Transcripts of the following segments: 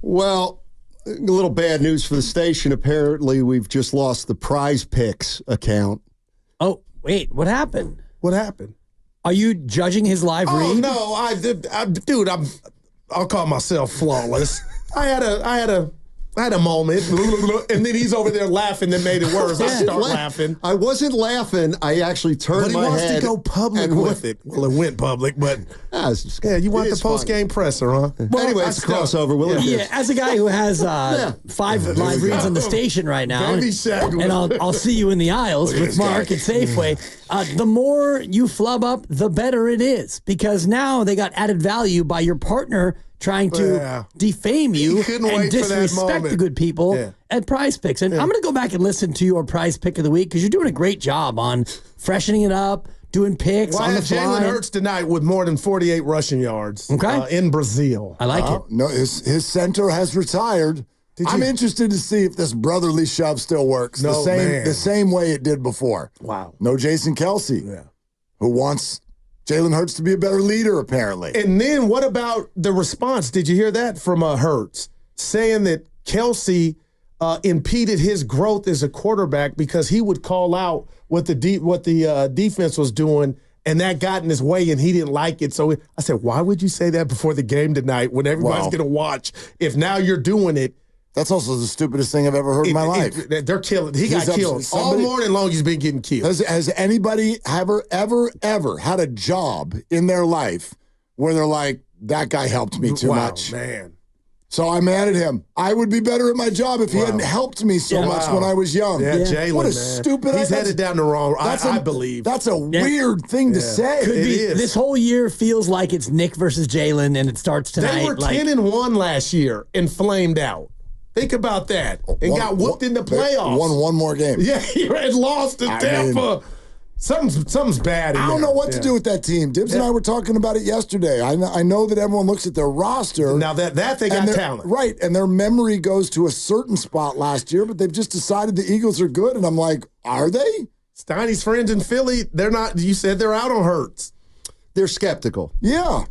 Well, a little bad news for the station. Apparently, we've just lost the Prize Picks account. Oh, wait, what happened? What happened? Are you judging his live read? Oh no, dude, I'll call myself flawless. I had a moment, and then he's over there laughing that made it worse. I start laughing. I wasn't laughing. I actually turned my head. But he wants to go public with it. Well, it went public, but you want the post-game presser, huh? Well, anyway, it's a crossover. Yeah, as a guy who has 5 live reads on the station right now, and I'll see you in the aisles with Mark at Safeway, the more you flub up, the better it is. Because now they got added value by your partner trying to defame you and disrespect the good people at Prize Picks. And I'm going to go back and listen to your Prize Pick of the Week because you're doing a great job on freshening it up, doing picks on the fly. Jalen Hurts tonight with more than 48 rushing yards in Brazil. I like it. No, his center has retired. I'm interested to see if this brotherly shove still works the same way it did before. Wow. No Jason Kelsey, who wants Jalen Hurts to be a better leader, apparently. And then what about the response? Did you hear that from Hurts saying that Kelsey impeded his growth as a quarterback because he would call out what the defense was doing, and that got in his way, and he didn't like it. So I said, why would you say that before the game tonight when everybody's going to watch? If now you're doing it. That's also the stupidest thing I've ever heard in my life. They're killing. He got killed all morning long. He's been getting killed. Has anybody ever had a job in their life where they're like, that guy helped me too much? Man. So I'm mad at him. I would be better at my job if he hadn't helped me so much when I was young. Yeah, Jalen, what a stupid. He's headed down the wrong. I believe that's a weird thing to say. Could be. This whole year feels like it's Nick versus Jalen, and it starts tonight. They were 10-1 last year and flamed out. Think about that. And got whooped in the playoffs. Won one more game. Yeah, and lost to Tampa. Something's bad in I don't know what to do with that team. Dibs and I were talking about it yesterday. I know that everyone looks at their roster. Now that they got talent. Right, and their memory goes to a certain spot last year, but they've just decided the Eagles are good, and I'm like, are they? Steiny's friends in Philly, they're not. You said they're out on Hurts. They're skeptical. Yeah.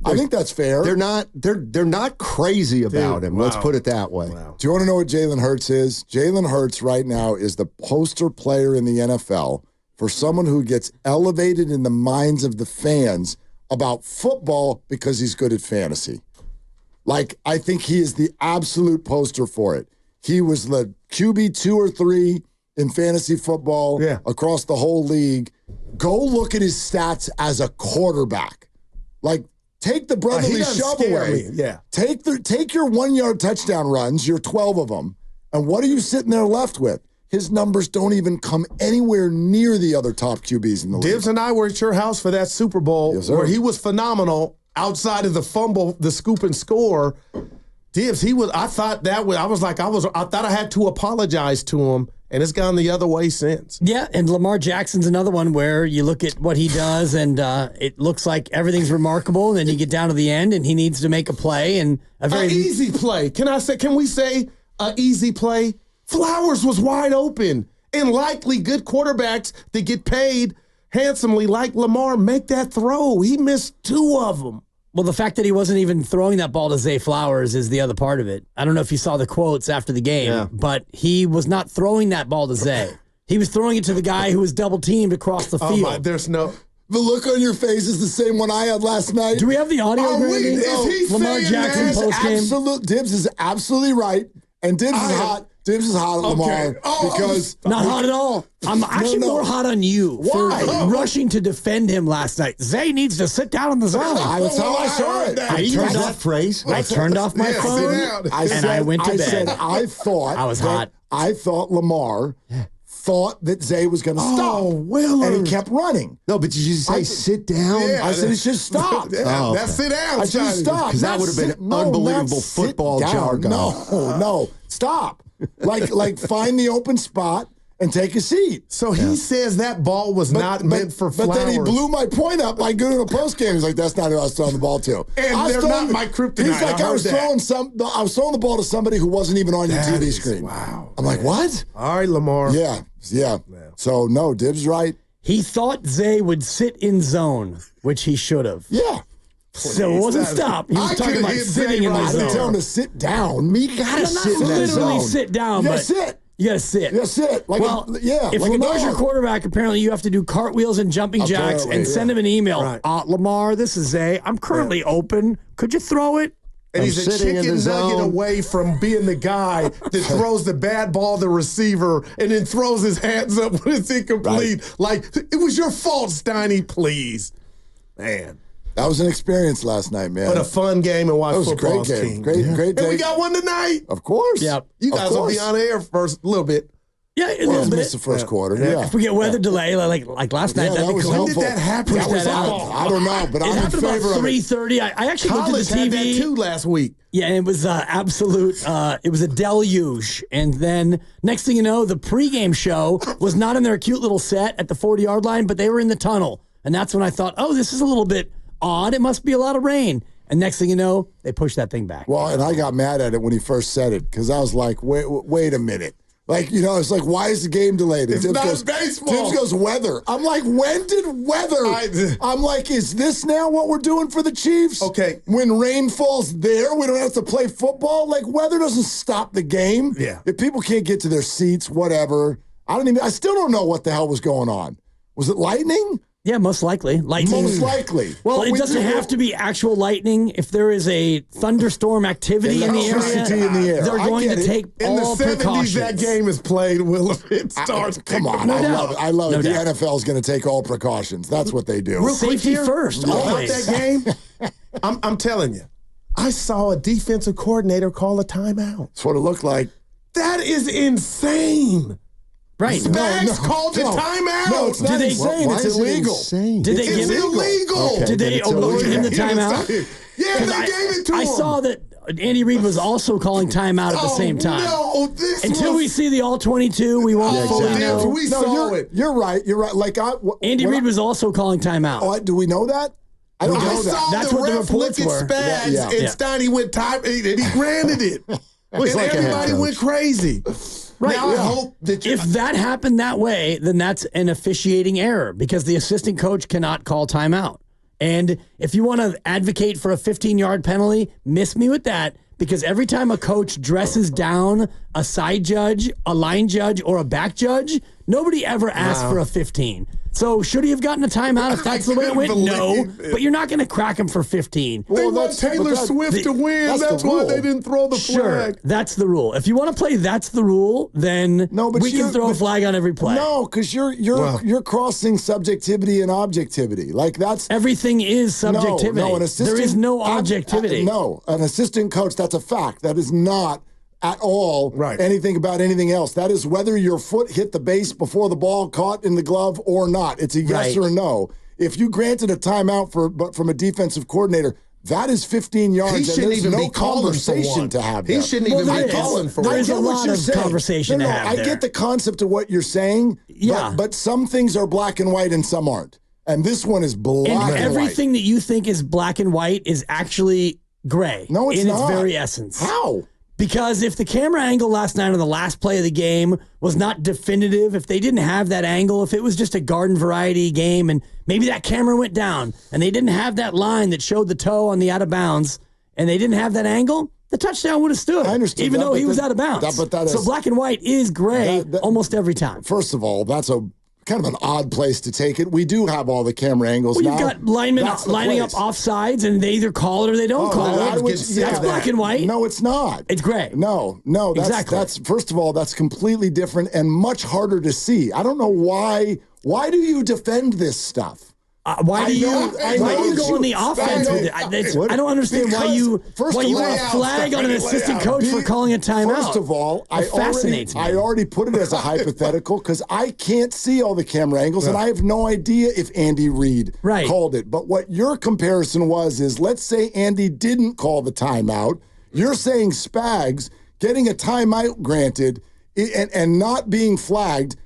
I think that's fair. They're not crazy about him. Let's put it that way. Wow. Do you want to know what Jalen Hurts is? Jalen Hurts right now is the poster player in the NFL for someone who gets elevated in the minds of the fans about football because he's good at fantasy. Like, I think he is the absolute poster for it. He was the QB 2 or 3 in fantasy football across the whole league. Go look at his stats as a quarterback. Like, take the brotherly shove away. Yeah. Take your 1-yard touchdown runs, your 12 of them, and what are you sitting there left with? His numbers don't even come anywhere near the other top QBs in the league. Dibs and I were at your house for that Super Bowl where he was phenomenal outside of the fumble, the scoop and score. Dibs, he was. I thought I had to apologize to him. And it's gone the other way since. Yeah, and Lamar Jackson's another one where you look at what he does, and it looks like everything's remarkable. And then you get down to the end, and he needs to make a play, and a very easy play. Can we say an easy play? Flowers was wide open, and likely good quarterbacks that get paid handsomely, like Lamar, make that throw. He missed 2 of them. Well, the fact that he wasn't even throwing that ball to Zay Flowers is the other part of it. I don't know if you saw the quotes after the game, but he was not throwing that ball to Zay. He was throwing it to the guy who was double-teamed across the field. The look on your face is the same one I had last night. Do we have the audio, Brandy? Is he Lamar Jackson post-game? Dibs is absolutely right, and Dibs is hot. Dibs is hot at Lamar because not hot at all. I'm actually more hot on you for rushing to defend him last night. Zay needs to sit down in the zone. That's how I saw it. I turned off phrase. I turned off my phone and I went to bed. I was hot. I thought Lamar thought that Zay was going to stop. And he kept running. No, but did you say sit down? Yeah, I said he should stop. That's sit down. I should stop. Because that would have been unbelievable football jargon. No, stop. Like find the open spot and take a seat. So he says that ball was not meant for Flowers. But then he blew my point up by doing a post game. He's like, that's not who I was throwing the ball to. And they're not my kryptonite. He's like, I was throwing the ball to somebody who wasn't even on your TV screen. Wow. I'm like, what? All right, Lamar. Yeah. So no, Dib's right. He thought Zay would sit in zone, which he should have. Yeah. So it wasn't stop. He was talking about sitting in the I zone. didn't tell him to sit down. You gotta sit in that literally zone. sit down, You but gotta sit. you got to sit. You gotta sit. Like if like Lamar's a your dog. quarterback, apparently you have to do cartwheels and jumping jacks and send him an email. Right. Lamar, this is I'm currently open. Could you throw it? And he's a chicken nugget away from being the guy that throws the bad ball to the receiver and then throws his hands up when it's incomplete. Right. Like, it was your fault, Steiny, please. Man. That was an experience last night, man. What a fun game and watch That was a football great game. team. Great day. And we got one tonight. Of course. Yep. You guys will be on air first a little bit. Yeah, a little Missed bit. the first quarter. Yeah. If we get weather delay like last night, that'd that be was cool. When helpful. did that happen? Push that out. I don't know, but It I'm in happened about favor of it. 3:30. I actually College looked at the had TV. that too last week. Yeah, and it was absolute. It was a deluge. And then next thing you know, the pregame show was not in their cute little set at the 40-yard line, but they were in the tunnel. And that's when I thought, oh, this is a little bit odd. It must be a lot of rain. And next thing you know, they pushed that thing back. Well, and I got mad at it when he first said it because I was like, wait a minute. Like, it's like, why is the game delayed? And It's not baseball. Tibbs goes, weather. I'm like, when did weather? I'm like, is this now what we're doing for the Chiefs? Okay. When rain falls there, we don't have to play football? Like, weather doesn't stop the game. Yeah. If people can't get to their seats, whatever. I still don't know what the hell was going on. Was it lightning? Yeah, most likely. Lightning. Most likely. Well, it doesn't have to be actual lightning. If there is a thunderstorm activity in the Electricity area, in the air. they're I going get to it. take In all the 70s, precautions. that game is played. Will it starts? Come on. No I doubt. love it. I love No it. The doubt. NFL is going to take all precautions. That's what they do. Safety first, About always. that game, I'm telling you, I saw a defensive coordinator call a timeout. That's what it looked like. That is insane. Right. Spags called a timeout. No, it's not Did they- insane. It's illegal. Did they It's give it? illegal. Okay. Did they award him the timeout? Yeah, they gave it to him. I saw that Andy Reid was also calling timeout at the same time. No, this Until was, we see the all 22, we won't fully exactly. know. We saw it. You're right. You're right. Like Andy when Reid was also calling timeout. do we know that? I don't I know saw that. That's the what the ref reports look at were. Spags, Yeah. and Yeah. Steiny went time, and he granted it. And like a head everybody coach. went crazy. Right. Now I hope that If that happened that way, then that's an officiating error because the assistant coach cannot call timeout. And if you want to advocate for a 15-yard penalty, miss me with that because every time a coach dresses down a side judge, a line judge, or a back judge, nobody ever asked for a 15. So should he have gotten a timeout if that's the way it went? couldn't No, believe it. but you're not going to crack him for 15. they want that's- Taylor but that- Swift to win. that's the That's why rule. they didn't throw the Sure, flag. that's the rule. If you want to play that's the rule, then No, but we can throw a flag on every play. No, because you're crossing subjectivity and objectivity. Like that's Everything is subjectivity. No, an assistant, there is no objectivity. No, an assistant coach. That's a fact. That is not at all Right. anything about anything else. That is whether your foot hit the base before the ball caught in the glove or not. It's a yes Right. or a no. If you granted a timeout from a defensive coordinator, that is 15 yards. He and shouldn't there's even no be calling for conversation one. to have. He there. shouldn't even there be is. calling for There one. is a get what lot you're of saying. conversation to have I there. get the concept of what you're saying. Yeah. But some things are black and white and some aren't. And this one is black And and, everything that you think is black and white is actually gray. No, it's in not. its very essence. white. How? Because if the camera angle last night on the last play of the game was not definitive, if they didn't have that angle, if it was just a garden variety game and maybe that camera went down and they didn't have that line that showed the toe on the out of bounds and they didn't have that angle, the touchdown would have stood. I understand even that, though he but was that- out of bounds. but that so is- black and white is gray That- almost every time. First of all, that's a kind of an odd place to take it. We do have all the camera angles Well, now. you've got linemen That's the lining place. up offsides, and they either call it or they don't call I it. would- That's yeah, black and white. No, it's not. It's gray. No, that's, Exactly. That's first of all, that's completely different and much harder to see. I don't know why. Why do you defend this stuff? Why do you I know go that on the you- offense I know- with it? I don't understand why Because, you first of all, want a flag on an assistant coach for calling a timeout. First of all, It fascinates me. I already put it as a hypothetical because I can't see all the camera angles and I have no idea if Andy Reid called it. But what your comparison is let's say Andy didn't call the timeout. You're saying Spags getting a timeout granted and not being flagged.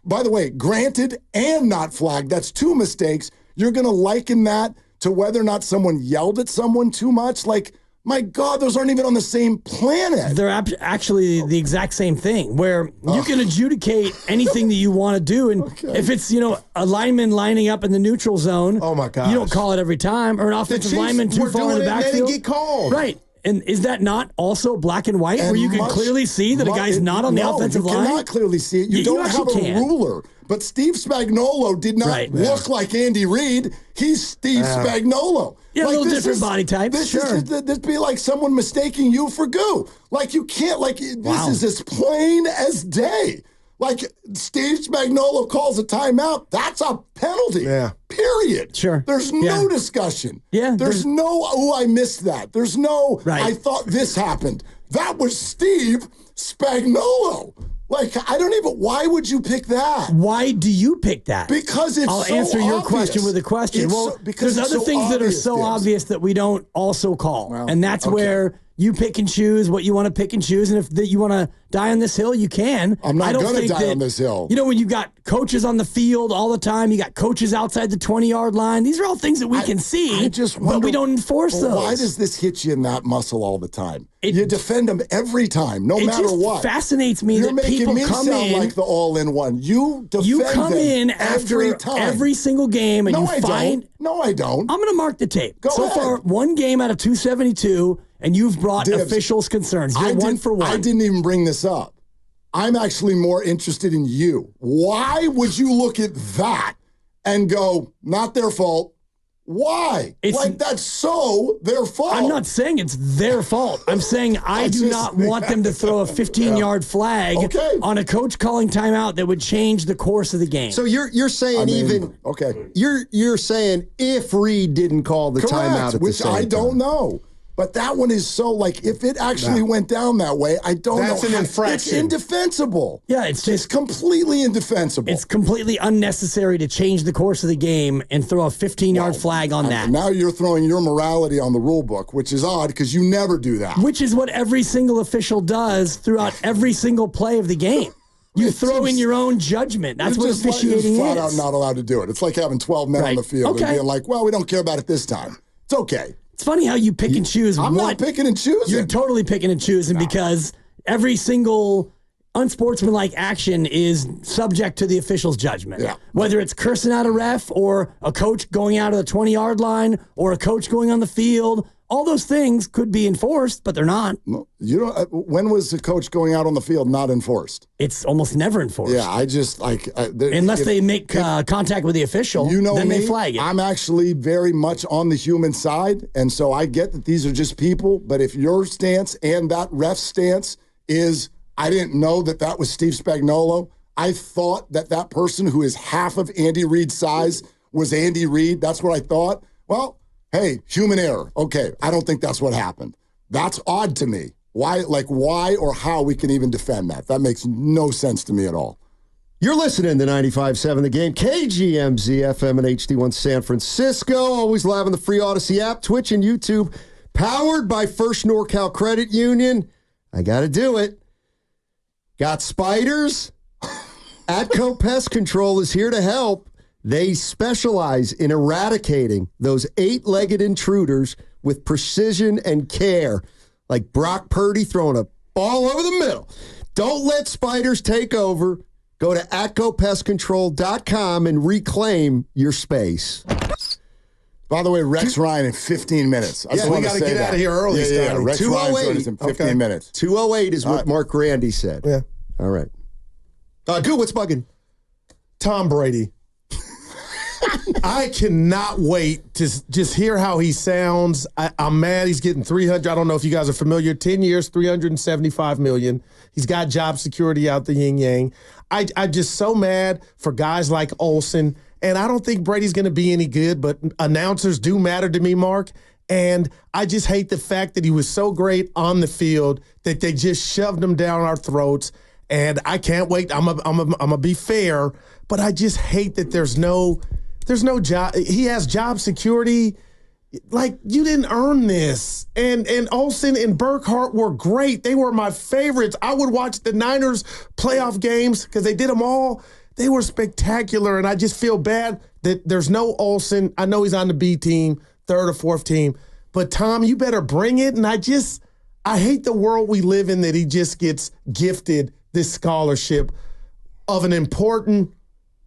By the way, granted and not flagged. That's two mistakes. You're going to liken that to whether or not someone yelled at someone too much. Like, My God, those aren't even on the same planet. They're actually the exact same thing, where you can adjudicate anything that you want to do. And if it's, a lineman lining up in the neutral zone, oh my God, you don't call it every time, or an offensive lineman too far in the backfield. Get called. Right. And is that not also black and white, where you can clearly see that a guy's not on the offensive line? You cannot clearly see it. You don't have a ruler. But Steve Spagnuolo did not look like Andy Reid. He's Steve Spagnuolo. Yeah, like, a little different body type. This be like someone mistaking you for goo. Like, you can't, this is as plain as day. Like, Steve Spagnuolo calls a timeout, that's a penalty. Yeah. Period. Sure. There's no discussion. Yeah. There's no, I missed that. There's no, I thought this happened. That was Steve Spagnuolo. Like, why would you pick that? Why do you pick that? Because it's I'll answer your question with a question. Because there's other things that are so obvious that we don't also call. Well, and that's where you pick and choose what you want to pick and choose. And if you want to die on this hill, you can. I'm not going to die on this hill. When you've got coaches on the field all the time, you got coaches outside the 20-yard line. These are all things that we can see, but we don't enforce those. Why does this hit you in that muscle all the time? You defend them every time, no matter what. It fascinates me that people come in. You're making me sound like the all-in one. You defend You come them in after every single game, and No, I don't. I'm going to mark the tape. Go ahead. So far, one game out of 272, and you've brought officials' concerns. You're 1 for 1. I didn't even bring this up. I'm actually more interested in you. Why would you look at that and go, not their fault? Why? That's so their fault. I'm not saying it's their fault. I'm saying I do not want them to throw a 15-yard flag on a coach calling timeout that would change the course of the game. So you're saying you're saying if Reed didn't call the timeout at the same time. Which I don't know. But that one is so, if it actually went down that way, I don't know. That's an infraction. It's indefensible. Yeah, it's completely indefensible. It's completely unnecessary to change the course of the game and throw a 15-yard flag on that. Now you're throwing your morality on the rule book, which is odd because you never do that. Which is what every single official does throughout every single play of the game. You throw in your own judgment. That's what officiating is. You're flat out not allowed to do it. It's like having 12 men on the field and being like, well, we don't care about it this time. It's okay. It's funny how you pick and choose. I'm not picking and choosing. You're totally picking and choosing because every single unsportsmanlike action is subject to the official's judgment. Yeah. Whether it's cursing out a ref or a coach going out of the 20-yard line or a coach going on the field, all those things could be enforced, but they're not. You don't. When was the coach going out on the field not enforced? It's almost never enforced. Yeah, I just unless they make contact with the official, then they flag it. I'm actually very much on the human side, and so I get that these are just people. But if your stance and that ref's stance is, I didn't know that was Steve Spagnuolo. I thought that person who is half of Andy Reid's size was Andy Reid. That's what I thought. Well. Hey, human error. Okay, I don't think that's what happened. That's odd to me. Why or how we can even defend that? That makes no sense to me at all. You're listening to 95.7 The Game, KGMZ, FM and HD1 San Francisco. Always live on the free Odyssey app, Twitch and YouTube. Powered by First NorCal Credit Union. I got to do it. Got spiders? Atco Pest Control is here to help. They specialize in eradicating those 8-legged intruders with precision and care, like Brock Purdy throwing a ball over the middle. Don't let spiders take over. Go to atcopestcontrol.com and reclaim your space. By the way, Rex Ryan in 15 minutes. We got to get out of here early. Yeah. Rex Ryan's in 15 minutes. 2:08 is what Mark Grandy said. Yeah. All right. Good. What's bugging? Tom Brady. I cannot wait to just hear how he sounds. I'm mad he's getting 300. I don't know if you guys are familiar. 10 years, $375 million. He's got job security out the yin-yang. I'm just so mad for guys like Olsen. And I don't think Brady's going to be any good, but announcers do matter to me, Mark. And I just hate the fact that he was so great on the field that they just shoved him down our throats. And I can't wait. I'm a be fair, but I just hate that there's no job. He has job security. Like, you didn't earn this. And Olsen and Burkhardt were great. They were my favorites. I would watch the Niners playoff games because they did them all. They were spectacular, and I just feel bad that there's no Olsen. I know he's on the B team, third or fourth team, But Tom, you better bring it. And I hate the world we live in that he just gets gifted this scholarship of an important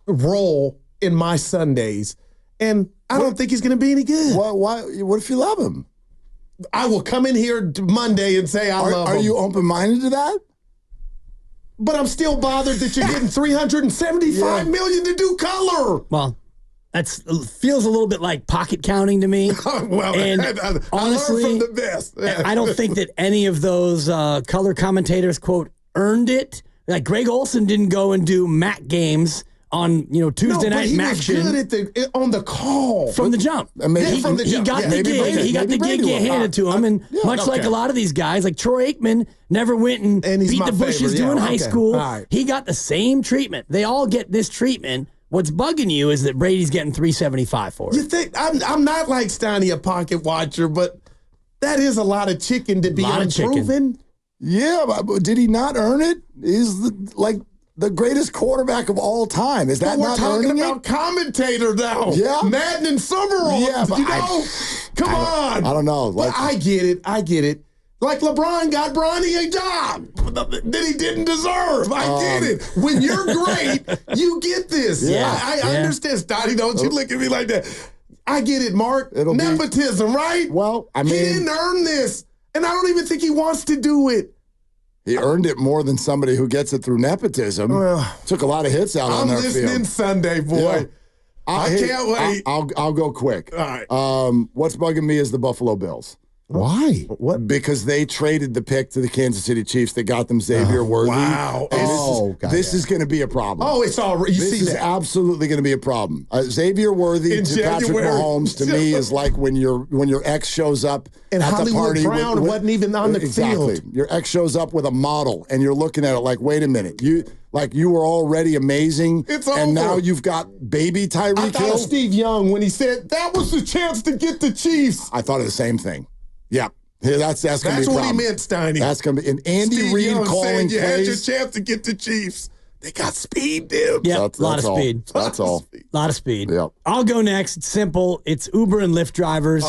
role in my Sundays. And I don't think he's going to be any good. Why? What if you love him? I will come in here Monday and say I love him. Are you open-minded to that? But I'm still bothered that you're getting $375 million to do color. Well, that feels a little bit like pocket counting to me. Well, and honestly, I learned from the best. I don't think that any of those color commentators, quote, earned it. Like Greg Olson didn't go and do MAC games on Tuesday night MAC. He was good on the call from the jump. He got the gig. He got the gig handed to him, and much like a lot of these guys, like Troy Aikman never went and beat the bushes doing high school. Right. He got the same treatment. They all get this treatment. What's bugging you is that Brady's getting $375 for it. You think I'm not like Steiny, a pocket watcher, but that is a lot of chicken to be unproven. Yeah, but did he not earn it? He's the greatest quarterback of all time. Is that not earning it? We're talking about commentator now. Yeah. Madden and Summerall. Yeah, but come on. I don't know. But I get it. Like LeBron got Bronny a job that he didn't deserve. I get it. When you're great, you get this. Yeah. I understand, Stotty. Don't you look at me like that. I get it, Mark. Nepotism, right? Well, I mean, he didn't earn this, and I don't even think he wants to do it. He earned it more than somebody who gets it through nepotism. Took a lot of hits out on their field. I'm listening Sunday, boy. Yeah. I can't wait. I'll go quick. All right. What's bugging me is the Buffalo Bills. Why? What? Because they traded the pick to the Kansas City Chiefs. They got them Xavier Worthy. Wow. This is going to be a problem. Oh, it's all right. This is absolutely going to be a problem. Xavier Worthy to Patrick Mahomes to me is like when your ex shows up and at Hollywood the party. Brown wasn't even on the field. Exactly. Your ex shows up with a model, and you're looking at it like, wait a minute, you were already amazing, and now you've got baby Tyreek Hill. I thought of Steve Young when he said that was the chance to get the Chiefs. I thought of the same thing. Yeah. That's going to be a problem. That's what he meant, Steiny. That's going to be. And Andy Reid calling plays. You had your chance to get the Chiefs. They got speed, dude. Yeah, a lot of speed. That's all. A lot of speed. Yep. I'll go next. It's simple. It's Uber and Lyft drivers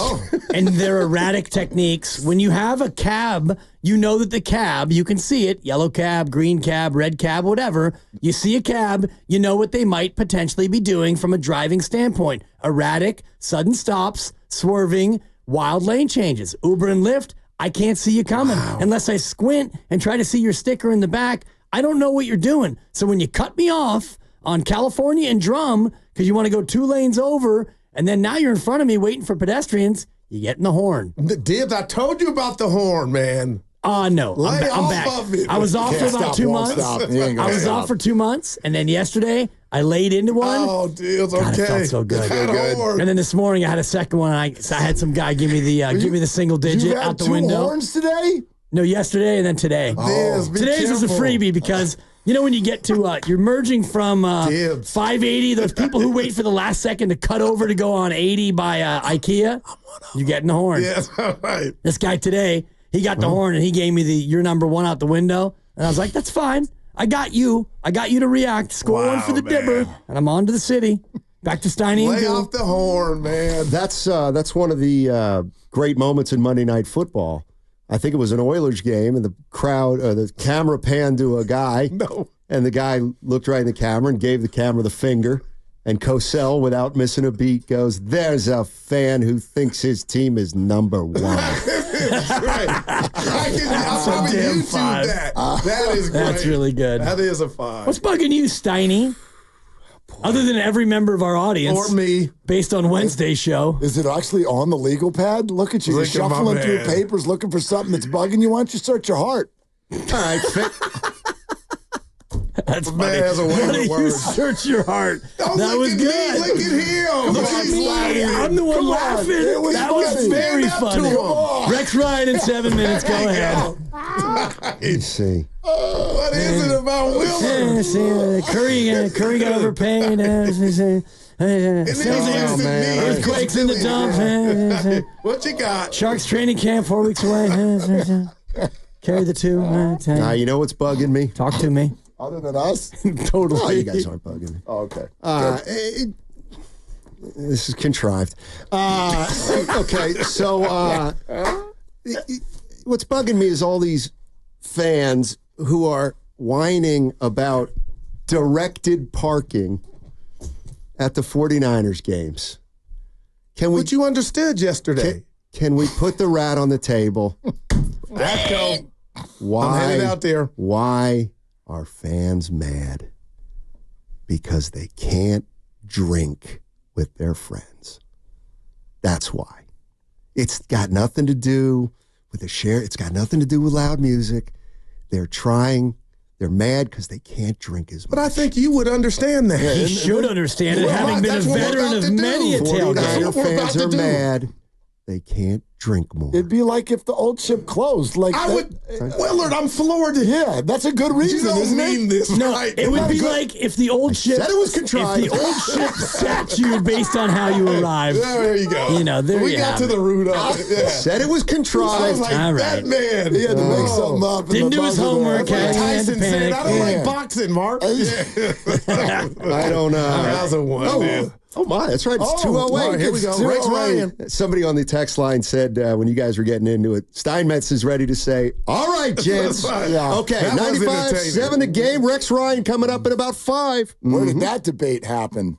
and their erratic techniques. When you have a cab, you know that the cab, you can see it, yellow cab, green cab, red cab, whatever. You see a cab, you know what they might potentially be doing from a driving standpoint. Erratic, sudden stops, swerving, wild lane changes. Uber and Lyft, I can't see you coming unless I squint and try to see your sticker in the back. I don't know what you're doing. So when you cut me off on California and Drum because you want to go 2 lanes over, and then now you're in front of me waiting for pedestrians, you get in the horn. Dibs, I told you about the horn, man. No, I'm back. I was off for about 2 months. I was off for 2 months, and then yesterday I laid into one. Oh, Dibs, okay. God, it felt so good. And then this morning I had a second one, and I had some guy give me the single digit out the window. You had 2 horns today? No, yesterday and then today. Today's is a freebie because when you get to you're merging from 580. Those people who wait for the last second to cut over to go on 80 by IKEA. You get in the horn. Yes, right. This guy today. He got the horn, and he gave me your number one out the window. And I was like, that's fine. I got you. I got you to react. Score one for the dibber. And I'm on to the city. Back to Steiny and Lay Goo. off the horn, man. That's one of the great moments in Monday Night Football. I think it was an Oilers game, and the crowd, the camera panned to a guy. No. And the guy looked right in the camera and gave the camera the finger. And Cosell, without missing a beat, goes, "There's a fan who thinks his team is number 1." That's right. I'll probably YouTube that. That is great. That's really good. That is a 5. What's bugging you, Steiny? Other than every member of our audience. Or me. Based on Wednesday's show. Is it actually on the legal pad? Look at you. You're shuffling through papers looking for something that's bugging you. Why don't you search your heart? All right, That's funny. Man has a way Why with don't you words. search your heart? Don't that look was at good. Me, look at him. Look at me. I'm the one laughing. That was very funny. Rex Ryan in 7 minutes. Go ahead. let's see. What is it about Wilmer? Curry got overpaid. Earthquakes in the dump. What you got? Sharks training camp 4 weeks away. Carry the 2. Now, you know what's bugging me? Talk to me. Other than us? Totally. Oh, you guys aren't bugging me. Oh, okay. This is contrived. Okay, so what's bugging me is all these fans who are whining about directed parking at the 49ers games. But you understood yesterday. Can we put the rat on the table? Let's go. Why, I'm headed out there. Why are fans mad? Because they can't drink with their friends. That's why. It's got nothing to do with the share. It's got nothing to do with loud music. They're mad because they can't drink as much. But I think you would understand that. He should understand it, having been a veteran of many a tailgate. 49er fans are mad. They can't drink more. It'd be like if the old ship closed. Like Willard, I'm floored. Yeah, that's a good reason, isn't it? This No, right. it would be like if the old ship. said it was contrived. If the old ship sat you based on how you arrived. There you go. You know, there we you got have to it. the root of it. Yeah. Said it was I was contrived. like, All that right. man. He had to make something up. in Didn't the do his buzzer homework, there. Like He had to Tyson said, panic. I don't Yeah. like boxing, Mark. I don't know. That was a one, man. Oh, my. That's right. It's Oh, 208. Mark, Here we it's go. Rex 208. Ryan. Somebody on the text line said when you guys were getting into it, Steinmetz is ready to say, all right, gents. Yeah. Okay, That was 95-7 the game. Rex Ryan coming up in about 5. Where did that debate happen?